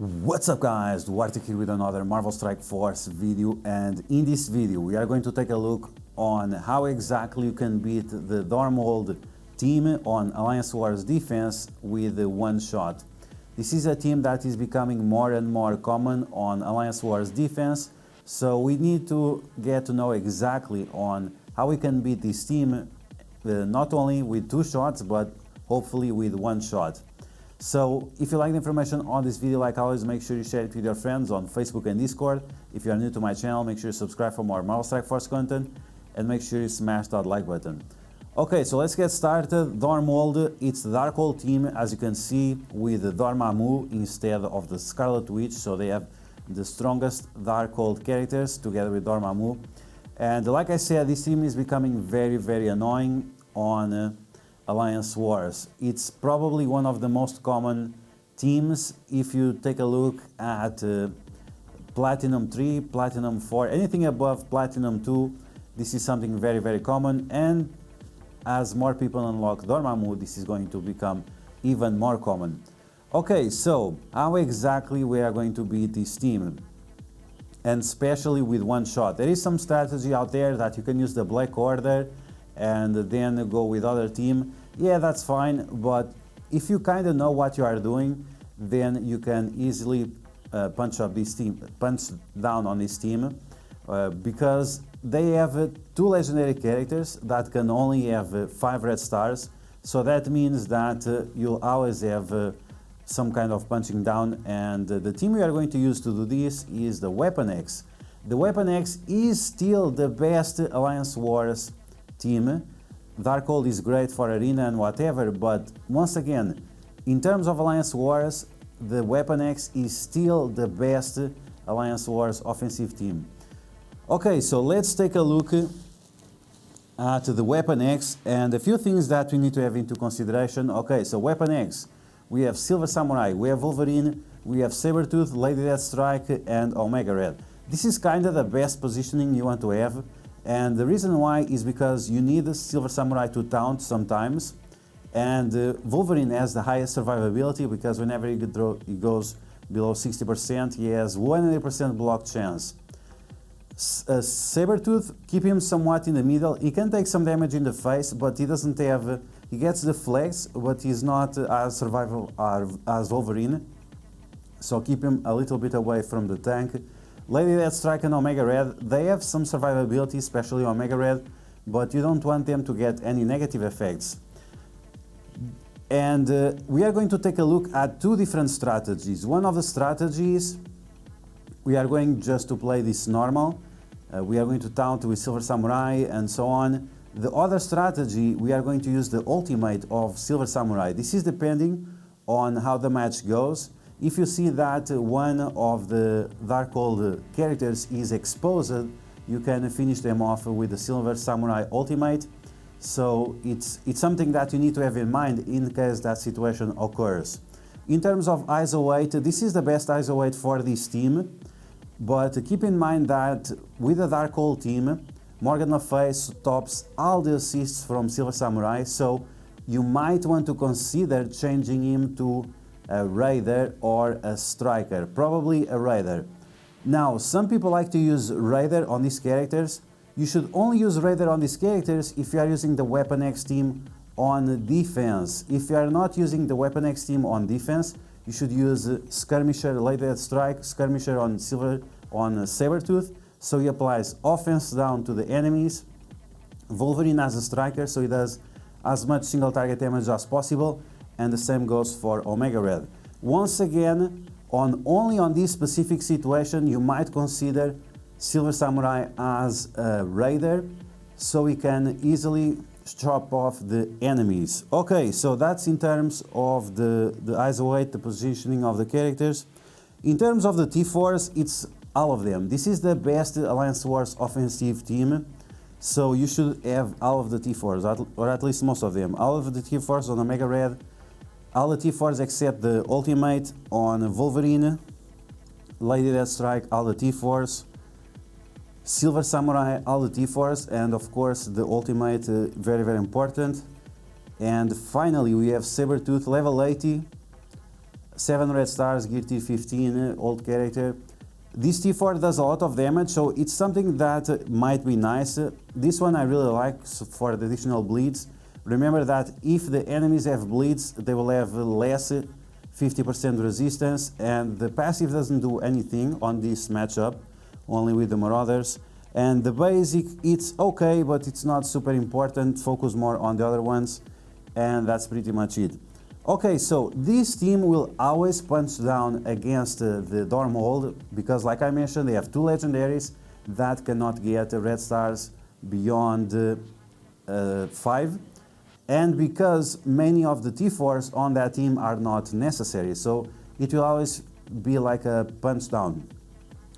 What's up guys, DuArktik here with another Marvel Strike Force video, and in this video we are going to take a look on how exactly you can beat the Darkhold team on Alliance Wars defense with one shot. This is a team that is becoming more and more common on Alliance Wars defense, so we need to get to know exactly on how we can beat this team not only with two shots but hopefully with one shot. So if you like the information on this video, like always, make sure you share it with your friends on Facebook and Discord. If you are new to my channel, make sure you subscribe for more Marvel Strike Force content and make sure you smash that like button. Okay, so let's get started. Dormhold, it's the Darkhold team, as you can see, with the Dormammu instead of the Scarlet Witch, so they have the strongest Darkhold characters together with Dormammu. And like I said, this team is becoming very annoying on Alliance Wars. It's probably one of the most common teams if you take a look at Platinum 3, Platinum 4, anything above Platinum 2. This is something very common, and as more people unlock Dormammu, this is going to become even more common. Okay, so how exactly we are going to beat this team, and especially with one shot? There is some strategy out there that you can use the Black Order and then go with other team. Yeah, that's fine, but if you kind of know what you are doing, then you can easily punch down on this team, because they have two legendary characters that can only have 5 red stars, so that means that you'll always have some kind of punching down. And the team we are going to use to do this is the Weapon X. The Weapon X is still the best Alliance Wars team. Darkhold is great for arena and whatever, but once again, in terms of Alliance Wars, the Weapon X is still the best Alliance Wars offensive team. Okay, so let's take a look at the Weapon X and a few things that we need to have into consideration. Okay, so Weapon X, we have Silver Samurai, we have Wolverine, we have Sabretooth, Lady Deathstrike and Omega Red. This is kind of the best positioning you want to have. And the reason why is because you need the Silver Samurai to taunt sometimes, and Wolverine has the highest survivability because whenever he goes below 60%, he has 100% block chance. Sabretooth, keep him somewhat in the middle. He can take some damage in the face, but he doesn't have... he gets the flex, but he's not as survivable as Wolverine, so keep him a little bit away from the tank. Lady Deathstrike and Omega Red, they have some survivability, especially Omega Red, but you don't want them to get any negative effects. And we are going to take a look at two different strategies. One of the strategies, we are going just to play this normal. We are going to taunt with Silver Samurai and so on. The other strategy, we are going to use the ultimate of Silver Samurai. This is depending on how the match goes. If you see that one of the Darkhold characters is exposed, you can finish them off with the Silver Samurai ultimate. So it's something that you need to have in mind in case that situation occurs. In terms of ISO weight, this is the best ISO weight for this team, but keep in mind that with the Darkhold team, Morgan Le Fay stops all the assists from Silver Samurai, so you might want to consider changing him to a Raider or a Striker, probably a Raider. Now, some people like to use Raider on these characters. You should only use Raider on these characters if you are using the Weapon X team on defense. If you are not using the Weapon X team on defense, you should use Skirmisher, Lady Deathstrike, Skirmisher on Sabretooth, so he applies offense down to the enemies. Wolverine as a Striker, so he does as much single target damage as possible, and the same goes for Omega Red. Once again, only on this specific situation, you might consider Silver Samurai as a Raider, so we can easily chop off the enemies. Okay, so that's in terms of the ISO weight, the positioning of the characters. In terms of the T-Force, it's all of them. This is the best Alliance Wars offensive team, so you should have all of the T-Force, or at least most of them. All of the T-Force on Omega Red, all the T-Force except the ultimate on Wolverine, Lady Deathstrike, all the T-Force, Silver Samurai, all the T-Force, and of course the ultimate, very important. And finally we have Sabretooth level 80, 7 red stars, gear tier 15, old character. This T4 does a lot of damage, so it's something that might be nice. This one I really like for the additional bleeds. Remember that if the enemies have bleeds, they will have less 50% resistance, and the passive doesn't do anything on this matchup, only with the Marauders. And the basic, it's okay, but it's not super important. Focus more on the other ones, and that's pretty much it. Okay, so this team will always punch down against the Dormhold, because like I mentioned, they have 2 legendaries that cannot get red stars beyond 5, and because many of the T4s on that team are not necessary, so it will always be like a punch down.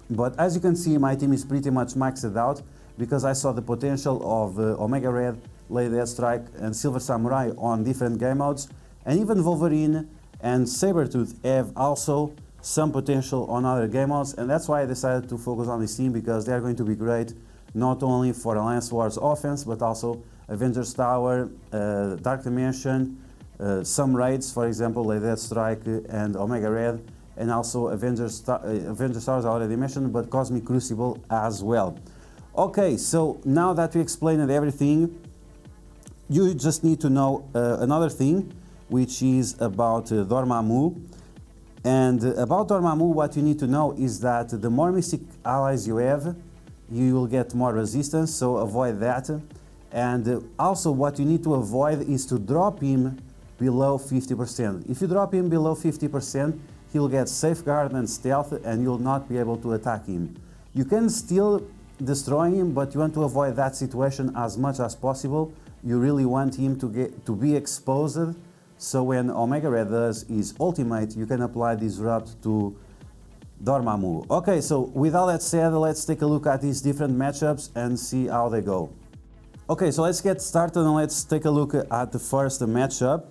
But as you can see, my team is pretty much maxed out, because I saw the potential of Omega Red, Lady Deathstrike and Silver Samurai on different game modes. And even Wolverine and Sabretooth have also some potential on other game modes, and that's why I decided to focus on this team, because they are going to be great not only for Alliance Wars offense, but also Avengers Tower, Dark Dimension, some raids, for example, Lady Deathstrike and Omega Red, and also Avengers Towers I already mentioned, but Cosmic Crucible as well. Okay, so now that we explained everything, you just need to know another thing, which is about Dormammu. And about Dormammu, what you need to know is that the more mystic allies you have, you will get more resistance, so avoid that. And also what you need to avoid is to drop him below 50%. If you drop him below 50%, he'll get Safeguard and Stealth, and you'll not be able to attack him. You can still destroy him, but you want to avoid that situation as much as possible. You really want him to be exposed, so when Omega Red does his ultimate, you can apply Disrupt to Dormammu. Okay, so with all that said, let's take a look at these different matchups and see how they go. Okay, so let's get started and let's take a look at the first matchup.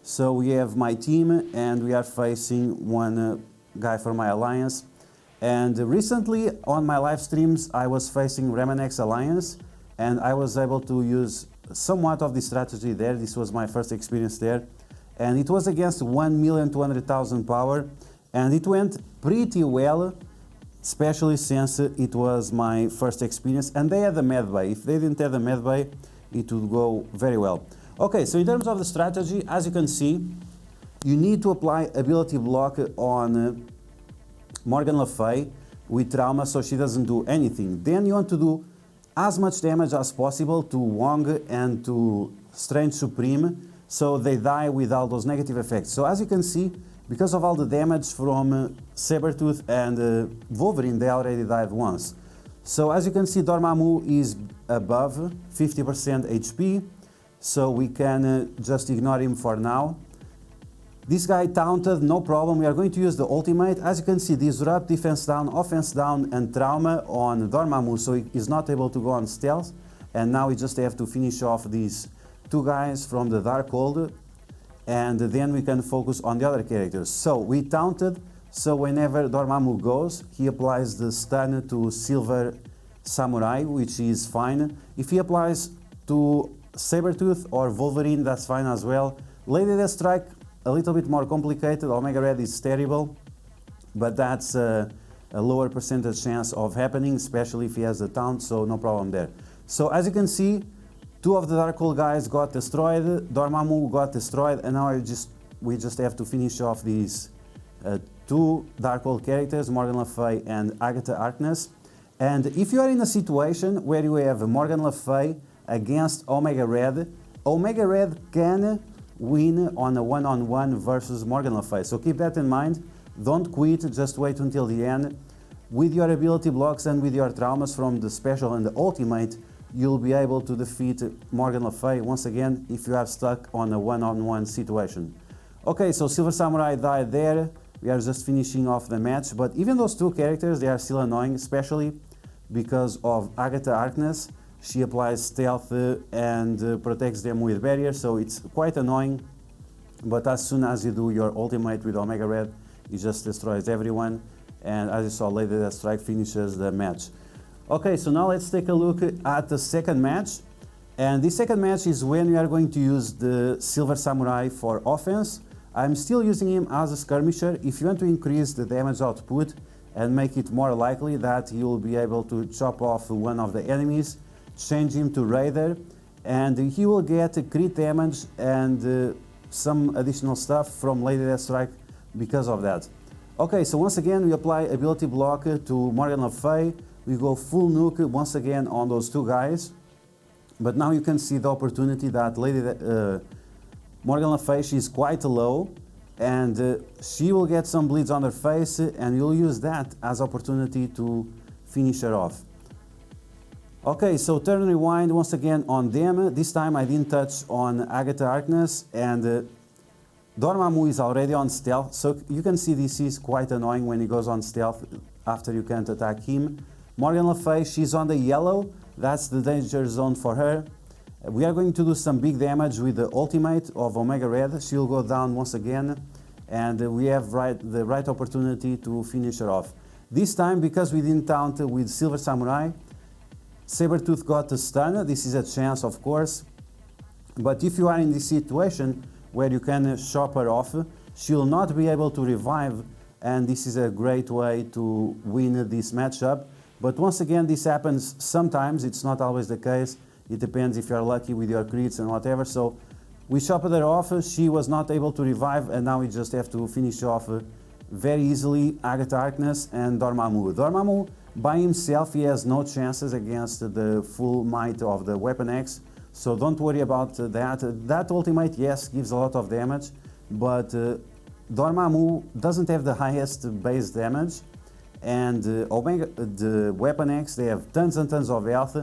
So we have my team and we are facing one guy from my alliance. And recently on my live streams, I was facing Remanex Alliance, and I was able to use somewhat of the strategy there. This was my first experience there. And it was against 1,200,000 power, and it went pretty well, especially since it was my first experience, and they had the medbay. If they didn't have the medbay, it would go very well. Okay, so in terms of the strategy, as you can see, you need to apply ability block on Morgan Le Fay with Trauma, so she doesn't do anything. Then you want to do as much damage as possible to Wong and to Strange Supreme, so they die with all those negative effects. So as you can see, because of all the damage from Sabretooth and Wolverine, they already died once. So as you can see, Dormammu is above 50% HP, so we can just ignore him for now. This guy taunted, no problem. We are going to use the ultimate. As you can see, Disrupt, Defense down, Offense down, and Trauma on Dormammu, so he is not able to go on stealth. And now we just have to finish off these 2 guys from the Darkhold, and then we can focus on the other characters. So we taunted, so whenever Dormammu goes, he applies the stun to Silver Samurai, which is fine. If he applies to Sabretooth or Wolverine, that's fine as well. Lady Deathstrike, a little bit more complicated. Omega Red is terrible, but that's a lower percentage chance of happening, especially if he has the taunt, so no problem there. So as you can see, 2 of the Darkhold guys got destroyed, Dormammu got destroyed, and now we just have to finish off these 2 Darkhold characters, Morgan Le Fay and Agatha Harkness. And if you are in a situation where you have Morgan Le Fay against Omega Red can win on a one-on-one versus Morgan Le Fay. So keep that in mind. Don't quit, just wait until the end. With your ability blocks and with your traumas from the special and the ultimate, you'll be able to defeat Morgan Le Fay once again if you are stuck on a one-on-one situation. Okay, so Silver Samurai died there. We are just finishing off the match, but even those 2 characters, they are still annoying, especially because of Agatha Harkness. She applies stealth and protects them with barriers, so it's quite annoying. But as soon as you do your ultimate with Omega Red, it just destroys everyone. And as you saw, Lady Deathstrike finishes the match. Okay, so now let's take a look at the second match. And this second match is when we are going to use the Silver Samurai for offense. I'm still using him as a skirmisher. If you want to increase the damage output and make it more likely that you'll be able to chop off one of the enemies, change him to Raider, and he will get crit damage and some additional stuff from Lady Deathstrike because of that. Okay, so once again we apply ability block to Morgan Le Fay. We go full nuke once again on those two guys. But now you can see the opportunity that Morgan Le Fay, she's quite low, and she will get some bleeds on her face, and you'll use that as opportunity to finish her off. Okay, so turn rewind once again on them. This time I didn't touch on Agatha Harkness, and Dormammu is already on stealth, so you can see this is quite annoying when he goes on stealth after you can't attack him. Morgan Le Fay, she's on the yellow, that's the danger zone for her. We are going to do some big damage with the ultimate of Omega Red. She'll go down once again, and we have the right opportunity to finish her off. This time, because we didn't taunt with Silver Samurai, Sabretooth got a stun. This is a chance, of course, but if you are in this situation where you can chop her off, she'll not be able to revive, and this is a great way to win this matchup. But once again, this happens sometimes, it's not always the case. It depends if you're lucky with your crits and whatever. So we chopped her off, she was not able to revive, and now we just have to finish off very easily Agatha Harkness and Dormammu. Dormammu, by himself, he has no chances against the full might of the Weapon X, so don't worry about that. That ultimate, yes, gives a lot of damage, but Dormammu doesn't have the highest base damage, and the Weapon X, they have tons and tons of health,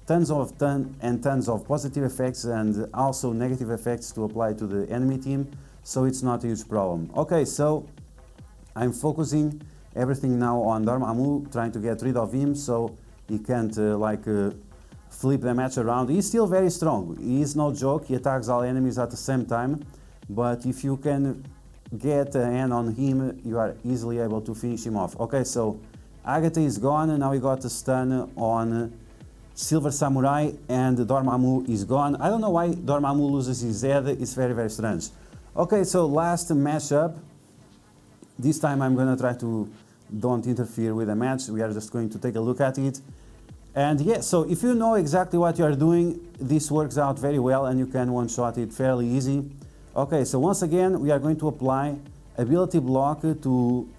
tons of positive effects and also negative effects to apply to the enemy team, so it's not a huge problem. Okay, so I'm focusing everything now on Dormammu, trying to get rid of him so he can't flip the match around. He's still very strong, he is no joke, he attacks all enemies at the same time, but if you can get a hand on him, you are easily able to finish him off. Okay, so Agatha is gone, and now we got a stun on Silver Samurai, and Dormammu is gone. I don't know why Dormammu loses his head, it's very, very strange. Okay, so last matchup. This time I'm gonna try to don't interfere with the match, we are just going to take a look at it. And yeah, so if you know exactly what you are doing, this works out very well and you can one-shot it fairly easy. Okay, so once again, we are going to apply ability block to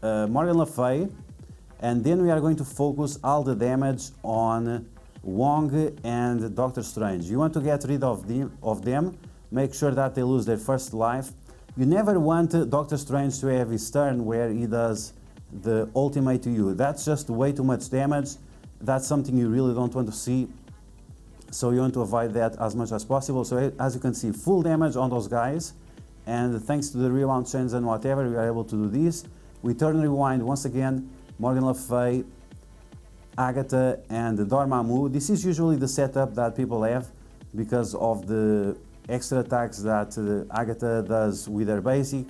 Morgan Le Fay, and then we are going to focus all the damage on Wong and Doctor Strange. You want to get rid of them, make sure that they lose their first life. You never want Doctor Strange to have his turn where he does the ultimate to you. That's just way too much damage. That's something you really don't want to see. So you want to avoid that as much as possible. So as you can see, full damage on those guys. And thanks to the rewound chains and whatever, we are able to do this. We turn rewind once again, Morgan Le Fay, Agatha and Dormammu. This is usually the setup that people have because of the extra attacks that Agatha does with her basic.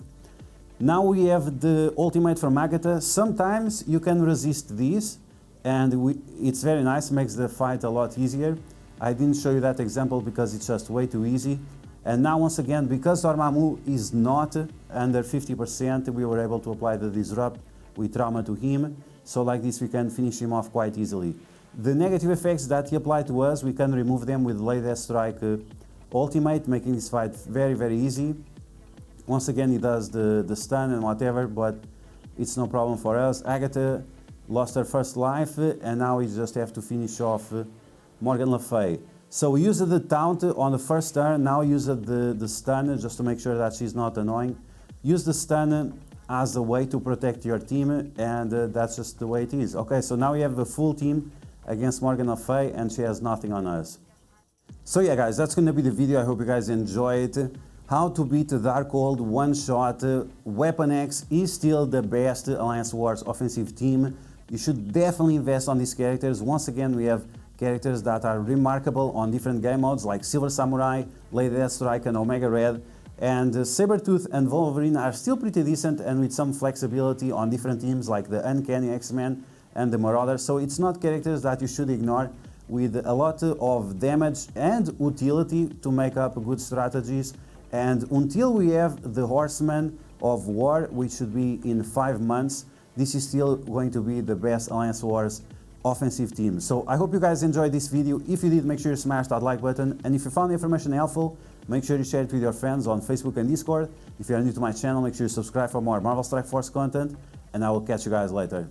Now we have the ultimate from Agatha. Sometimes you can resist these, and it's very nice, makes the fight a lot easier. I didn't show you that example because it's just way too easy. And now once again, because Dormammu is not under 50%, we were able to apply the disrupt with trauma to him. So like this we can finish him off quite easily. The negative effects that he applied to us, we can remove them with Lady Deathstrike ultimate, making this fight very, very easy. Once again, he does the stun and whatever, but it's no problem for us. Agatha lost her first life, and now we just have to finish off Morgan Le Fay. So we used the taunt on the first turn, now use the stun just to make sure that she's not annoying. Use the stun as a way to protect your team, and that's just the way it is. Okay, so now we have the full team against Morgan Le Fay, and she has nothing on us. So yeah guys, that's going to be the video. I hope you guys enjoy it. How to beat the Darkhold one-shot. Weapon X is still the best Alliance Wars offensive team. You should definitely invest on these characters. Once again, we have characters that are remarkable on different game modes like Silver Samurai, Lady Deathstrike and Omega Red. And Sabretooth and Wolverine are still pretty decent and with some flexibility on different teams like the Uncanny X-Men and the Marauder. So it's not characters that you should ignore, with a lot of damage and utility to make up good strategies And until we have the Horsemen of War, which should be in 5 months, this is still going to be the best Alliance Wars offensive team. So I hope you guys enjoyed this video. If you did, make sure you smash that like button. And if you found the information helpful, make sure you share it with your friends on Facebook and Discord. If you are new to my channel, make sure you subscribe for more Marvel Strike Force content. And I will catch you guys later.